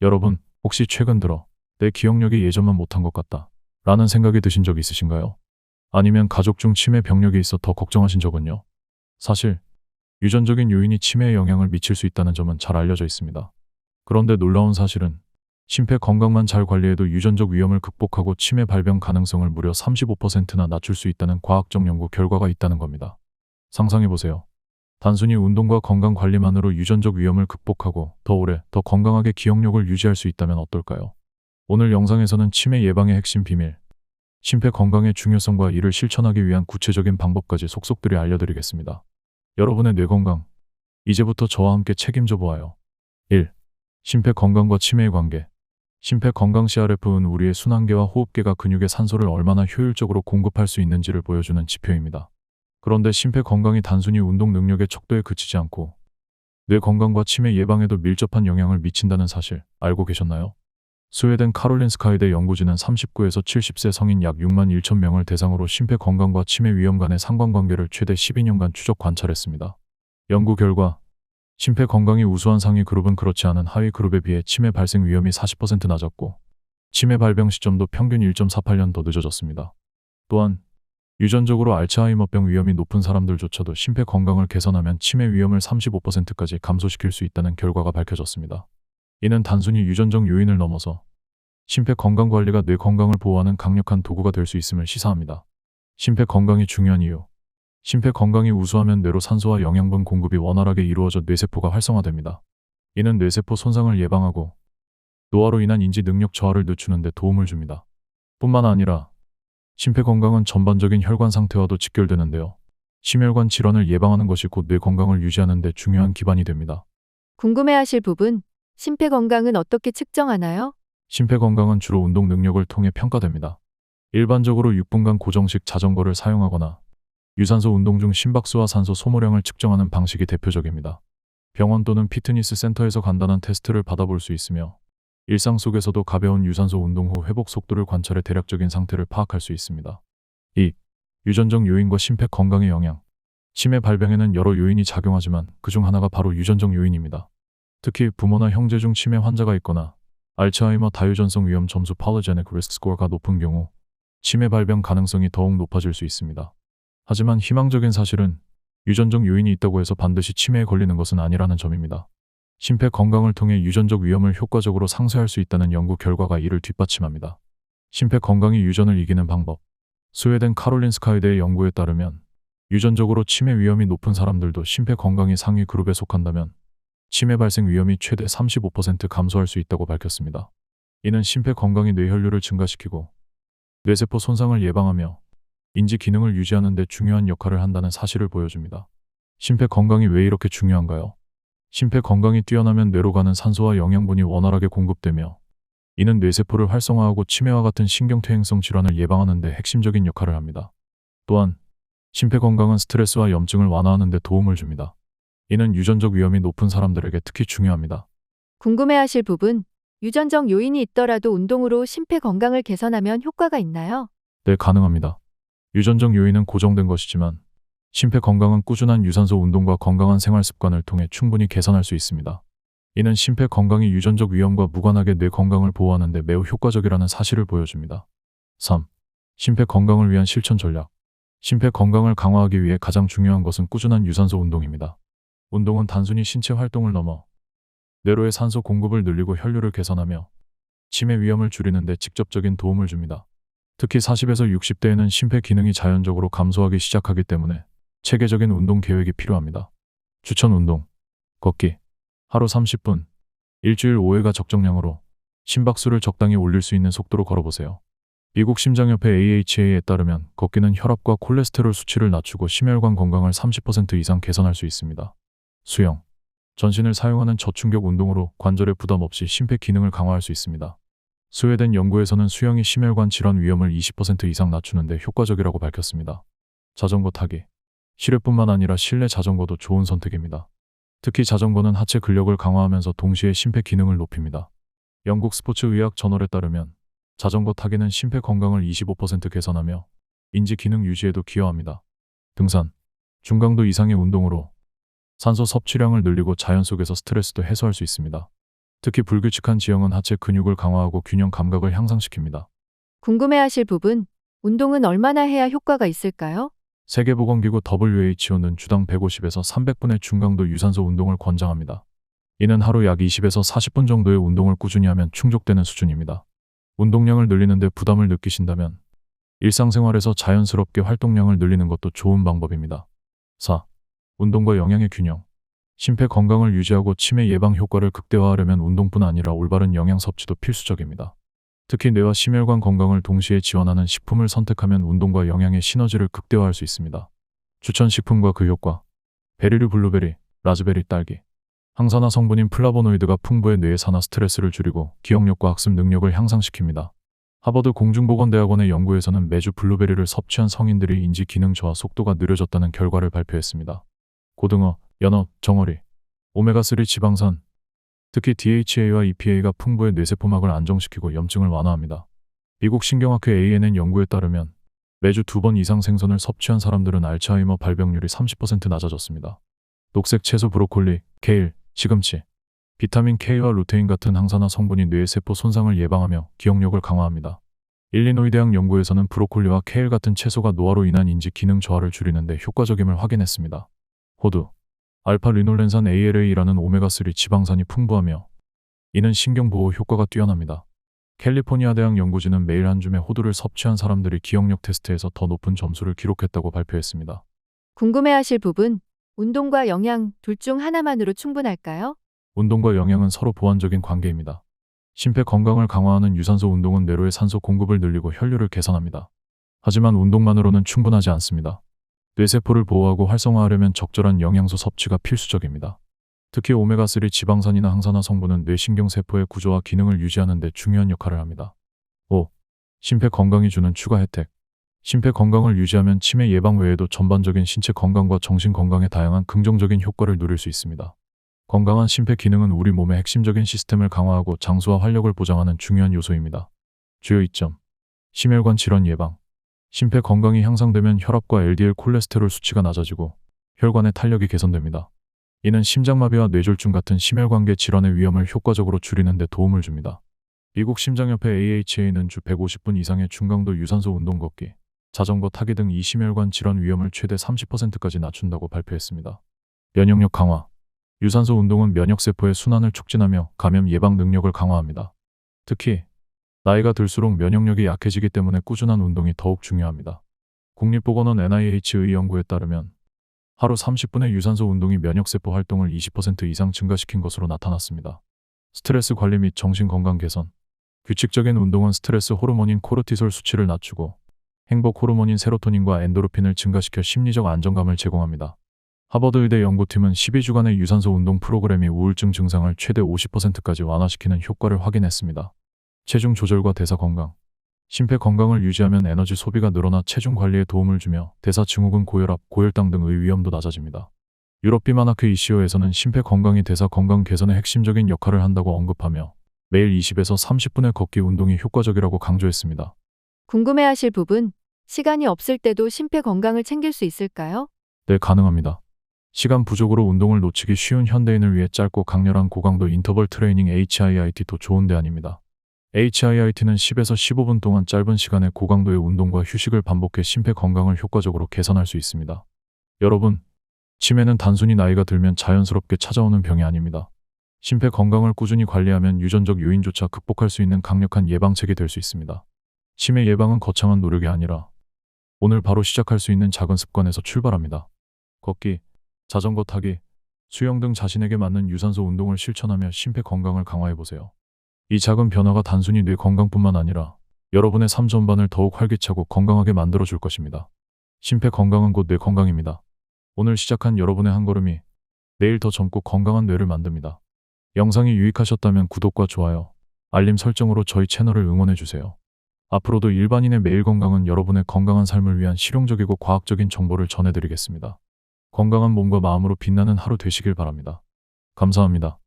여러분, 혹시 최근 들어 내 기억력이 예전만 못한 것 같다 라는 생각이 드신 적 있으신가요? 아니면 가족 중 치매 병력이 있어 더 걱정하신 적은요? 사실 유전적인 요인이 치매에 영향을 미칠 수 있다는 점은 잘 알려져 있습니다. 그런데 놀라운 사실은 심폐 건강만 잘 관리해도 유전적 위험을 극복하고 치매 발병 가능성을 무려 35%나 낮출 수 있다는 과학적 연구 결과가 있다는 겁니다. 상상해보세요. 단순히 운동과 건강 관리만으로 유전적 위험을 극복하고 더 오래, 더 건강하게 기억력을 유지할 수 있다면 어떨까요? 오늘 영상에서는 치매 예방의 핵심 비밀, 심폐 건강의 중요성과 이를 실천하기 위한 구체적인 방법까지 속속들이 알려드리겠습니다. 여러분의 뇌 건강, 이제부터 저와 함께 책임져 보아요. 1. 심폐 건강과 치매의 관계. 심폐 건강 CRF는 우리의 순환계와 호흡계가 근육에 산소를 얼마나 효율적으로 공급할 수 있는지를 보여주는 지표입니다. 그런데 심폐 건강이 단순히 운동 능력의 척도에 그치지 않고 뇌 건강과 치매 예방에도 밀접한 영향을 미친다는 사실 알고 계셨나요? 스웨덴 카롤린스카이대 연구진은 39에서 70세 성인 약 6만 1천 명을 대상으로 심폐 건강과 치매 위험 간의 상관관계를 최대 12년간 추적 관찰했습니다. 연구 결과 심폐 건강이 우수한 상위 그룹은 그렇지 않은 하위 그룹에 비해 치매 발생 위험이 40% 낮았고 치매 발병 시점도 평균 1.48년 더 늦어졌습니다. 또한 유전적으로 알츠하이머병 위험이 높은 사람들조차도 심폐 건강을 개선하면 치매 위험을 35%까지 감소시킬 수 있다는 결과가 밝혀졌습니다. 이는 단순히 유전적 요인을 넘어서 심폐 건강 관리가 뇌 건강을 보호하는 강력한 도구가 될 수 있음을 시사합니다. 심폐 건강이 중요한 이유. 심폐 건강이 우수하면 뇌로 산소와 영양분 공급이 원활하게 이루어져 뇌세포가 활성화됩니다. 이는 뇌세포 손상을 예방하고 노화로 인한 인지 능력 저하를 늦추는 데 도움을 줍니다. 뿐만 아니라 심폐 건강은 전반적인 혈관 상태와도 직결되는데요. 심혈관 질환을 예방하는 것이 곧 뇌 건강을 유지하는 데 중요한 기반이 됩니다. 궁금해하실 부분, 심폐 건강은 어떻게 측정하나요? 심폐 건강은 주로 운동 능력을 통해 평가됩니다. 일반적으로 6분간 고정식 자전거를 사용하거나 유산소 운동 중 심박수와 산소 소모량을 측정하는 방식이 대표적입니다. 병원 또는 피트니스 센터에서 간단한 테스트를 받아볼 수 있으며 일상 속에서도 가벼운 유산소 운동 후 회복 속도를 관찰해 대략적인 상태를 파악할 수 있습니다. 2. 유전적 요인과 심폐 건강의 영향. 치매 발병에는 여러 요인이 작용하지만 그중 하나가 바로 유전적 요인입니다. 특히 부모나 형제 중 치매 환자가 있거나 알츠하이머 다유전성 위험 점수 Polygenic Risk Score가 높은 경우 치매 발병 가능성이 더욱 높아질 수 있습니다. 하지만 희망적인 사실은 유전적 요인이 있다고 해서 반드시 치매에 걸리는 것은 아니라는 점입니다. 심폐 건강을 통해 유전적 위험을 효과적으로 상쇄할 수 있다는 연구 결과가 이를 뒷받침합니다. 심폐 건강이 유전을 이기는 방법. 스웨덴 카롤린스카이대의 연구에 따르면 유전적으로 치매 위험이 높은 사람들도 심폐 건강이 상위 그룹에 속한다면 치매 발생 위험이 최대 35% 감소할 수 있다고 밝혔습니다. 이는 심폐 건강이 뇌혈류를 증가시키고 뇌세포 손상을 예방하며 인지 기능을 유지하는 데 중요한 역할을 한다는 사실을 보여줍니다. 심폐 건강이 왜 이렇게 중요한가요? 심폐 건강이 뛰어나면 뇌로 가는 산소와 영양분이 원활하게 공급되며 이는 뇌세포를 활성화하고 치매와 같은 신경퇴행성 질환을 예방하는 데 핵심적인 역할을 합니다. 또한 심폐 건강은 스트레스와 염증을 완화하는 데 도움을 줍니다. 이는 유전적 위험이 높은 사람들에게 특히 중요합니다. 궁금해하실 부분, 유전적 요인이 있더라도 운동으로 심폐 건강을 개선하면 효과가 있나요? 네, 가능합니다. 유전적 요인은 고정된 것이지만 심폐 건강은 꾸준한 유산소 운동과 건강한 생활 습관을 통해 충분히 개선할 수 있습니다. 이는 심폐 건강이 유전적 위험과 무관하게 뇌 건강을 보호하는 데 매우 효과적이라는 사실을 보여줍니다. 3. 심폐 건강을 위한 실천 전략. 심폐 건강을 강화하기 위해 가장 중요한 것은 꾸준한 유산소 운동입니다. 운동은 단순히 신체 활동을 넘어 뇌로의 산소 공급을 늘리고 혈류를 개선하며 치매 위험을 줄이는 데 직접적인 도움을 줍니다. 특히 40에서 60대에는 심폐 기능이 자연적으로 감소하기 시작하기 때문에 체계적인 운동 계획이 필요합니다. 추천 운동. 걷기. 하루 30분. 일주일 5회가 적정량으로 심박수를 적당히 올릴 수 있는 속도로 걸어보세요. 미국 심장협회 AHA에 따르면 걷기는 혈압과 콜레스테롤 수치를 낮추고 심혈관 건강을 30% 이상 개선할 수 있습니다. 수영. 전신을 사용하는 저충격 운동으로 관절에 부담 없이 심폐 기능을 강화할 수 있습니다. 스웨덴 연구에서는 수영이 심혈관 질환 위험을 20% 이상 낮추는 데 효과적이라고 밝혔습니다. 자전거 타기. 실외뿐만 아니라 실내 자전거도 좋은 선택입니다. 특히 자전거는 하체 근력을 강화하면서 동시에 심폐 기능을 높입니다. 영국 스포츠의학 저널에 따르면 자전거 타기는 심폐 건강을 25% 개선하며 인지 기능 유지에도 기여합니다. 등산. 중강도 이상의 운동으로 산소 섭취량을 늘리고 자연 속에서 스트레스도 해소할 수 있습니다. 특히 불규칙한 지형은 하체 근육을 강화하고 균형 감각을 향상시킵니다. 궁금해하실 부분, 운동은 얼마나 해야 효과가 있을까요? 세계보건기구 WHO는 주당 150에서 300분의 중강도 유산소 운동을 권장합니다. 이는 하루 약 20에서 40분 정도의 운동을 꾸준히 하면 충족되는 수준입니다. 운동량을 늘리는데 부담을 느끼신다면 일상생활에서 자연스럽게 활동량을 늘리는 것도 좋은 방법입니다. 4. 운동과 영양의 균형. 심폐 건강을 유지하고 치매 예방 효과를 극대화하려면 운동뿐 아니라 올바른 영양 섭취도 필수적입니다. 특히 뇌와 심혈관 건강을 동시에 지원하는 식품을 선택하면 운동과 영양의 시너지를 극대화할 수 있습니다. 추천 식품과 그 효과. 베리류 블루베리, 라즈베리 딸기. 항산화 성분인 플라보노이드가 풍부해 뇌의 산화 스트레스를 줄이고 기억력과 학습 능력을 향상시킵니다. 하버드 공중보건대학원의 연구에서는 매주 블루베리를 섭취한 성인들이 인지 기능 저하 속도가 느려졌다는 결과를 발표했습니다. 고등어, 연어, 정어리, 오메가3 지방산, 특히 DHA와 EPA가 풍부해 뇌세포막을 안정시키고 염증을 완화합니다. 미국 신경학회 ANN 연구에 따르면 매주 2번 이상 생선을 섭취한 사람들은 알츠하이머 발병률이 30% 낮아졌습니다. 녹색 채소 브로콜리, 케일, 시금치, 비타민 K와 루테인 같은 항산화 성분이 뇌의 세포 손상을 예방하며 기억력을 강화합니다. 일리노이 대학 연구에서는 브로콜리와 케일 같은 채소가 노화로 인한 인지 기능 저하를 줄이는 데 효과적임을 확인했습니다. 호두, 알파-리놀렌산 ALA라는 오메가3 지방산이 풍부하며 이는 신경보호 효과가 뛰어납니다. 캘리포니아 대학 연구진은 매일 한 줌의 호두를 섭취한 사람들이 기억력 테스트에서 더 높은 점수를 기록했다고 발표했습니다. 궁금해하실 부분, 운동과 영양 둘 중 하나만으로 충분할까요? 운동과 영양은 서로 보완적인 관계입니다. 심폐 건강을 강화하는 유산소 운동은 뇌로의 산소 공급을 늘리고 혈류를 개선합니다. 하지만 운동만으로는 충분하지 않습니다. 뇌세포를 보호하고 활성화하려면 적절한 영양소 섭취가 필수적입니다. 특히 오메가3 지방산이나 항산화 성분은 뇌신경세포의 구조와 기능을 유지하는 데 중요한 역할을 합니다. 5. 심폐 건강이 주는 추가 혜택. 심폐 건강을 유지하면 치매 예방 외에도 전반적인 신체 건강과 정신 건강에 다양한 긍정적인 효과를 누릴 수 있습니다. 건강한 심폐 기능은 우리 몸의 핵심적인 시스템을 강화하고 장수와 활력을 보장하는 중요한 요소입니다. 주요 이점. 심혈관 질환 예방. 심폐 건강이 향상되면 혈압과 LDL 콜레스테롤 수치가 낮아지고 혈관의 탄력이 개선됩니다. 이는 심장마비와 뇌졸중 같은 심혈관계 질환의 위험을 효과적으로 줄이는 데 도움을 줍니다. 미국 심장협회 AHA는 주 150분 이상의 중강도 유산소 운동 걷기, 자전거 타기 등 이 심혈관 질환 위험을 최대 30%까지 낮춘다고 발표했습니다. 면역력 강화. 유산소 운동은 면역세포의 순환을 촉진하며 감염 예방 능력을 강화합니다. 특히 나이가 들수록 면역력이 약해지기 때문에 꾸준한 운동이 더욱 중요합니다. 국립보건원 NIH의 연구에 따르면 하루 30분의 유산소 운동이 면역세포 활동을 20% 이상 증가시킨 것으로 나타났습니다. 스트레스 관리 및 정신건강 개선. 규칙적인 운동은 스트레스 호르몬인 코르티솔 수치를 낮추고 행복 호르몬인 세로토닌과 엔도르핀을 증가시켜 심리적 안정감을 제공합니다. 하버드 의대 연구팀은 12주간의 유산소 운동 프로그램이 우울증 증상을 최대 50%까지 완화시키는 효과를 확인했습니다. 체중 조절과 대사 건강. 심폐 건강을 유지하면 에너지 소비가 늘어나 체중 관리에 도움을 주며 대사 증후군 고혈압, 고혈당 등의 위험도 낮아집니다. 유럽 비만학회 ECO에서는 심폐 건강이 대사 건강 개선에 핵심적인 역할을 한다고 언급하며 매일 20에서 30분의 걷기 운동이 효과적이라고 강조했습니다. 궁금해하실 부분, 시간이 없을 때도 심폐 건강을 챙길 수 있을까요? 네, 가능합니다. 시간 부족으로 운동을 놓치기 쉬운 현대인을 위해 짧고 강렬한 고강도 인터벌 트레이닝 HIIT도 좋은 대안입니다. HIIT는 10에서 15분 동안 짧은 시간에 고강도의 운동과 휴식을 반복해 심폐 건강을 효과적으로 개선할 수 있습니다. 여러분, 치매는 단순히 나이가 들면 자연스럽게 찾아오는 병이 아닙니다. 심폐 건강을 꾸준히 관리하면 유전적 요인조차 극복할 수 있는 강력한 예방책이 될 수 있습니다. 치매 예방은 거창한 노력이 아니라 오늘 바로 시작할 수 있는 작은 습관에서 출발합니다. 걷기, 자전거 타기, 수영 등 자신에게 맞는 유산소 운동을 실천하며 심폐 건강을 강화해보세요. 이 작은 변화가 단순히 뇌 건강뿐만 아니라 여러분의 삶 전반을 더욱 활기차고 건강하게 만들어줄 것입니다. 심폐 건강은 곧 뇌 건강입니다. 오늘 시작한 여러분의 한 걸음이 내일 더 젊고 건강한 뇌를 만듭니다. 영상이 유익하셨다면 구독과 좋아요, 알림 설정으로 저희 채널을 응원해주세요. 앞으로도 일반인의 매일 건강은 여러분의 건강한 삶을 위한 실용적이고 과학적인 정보를 전해드리겠습니다. 건강한 몸과 마음으로 빛나는 하루 되시길 바랍니다. 감사합니다.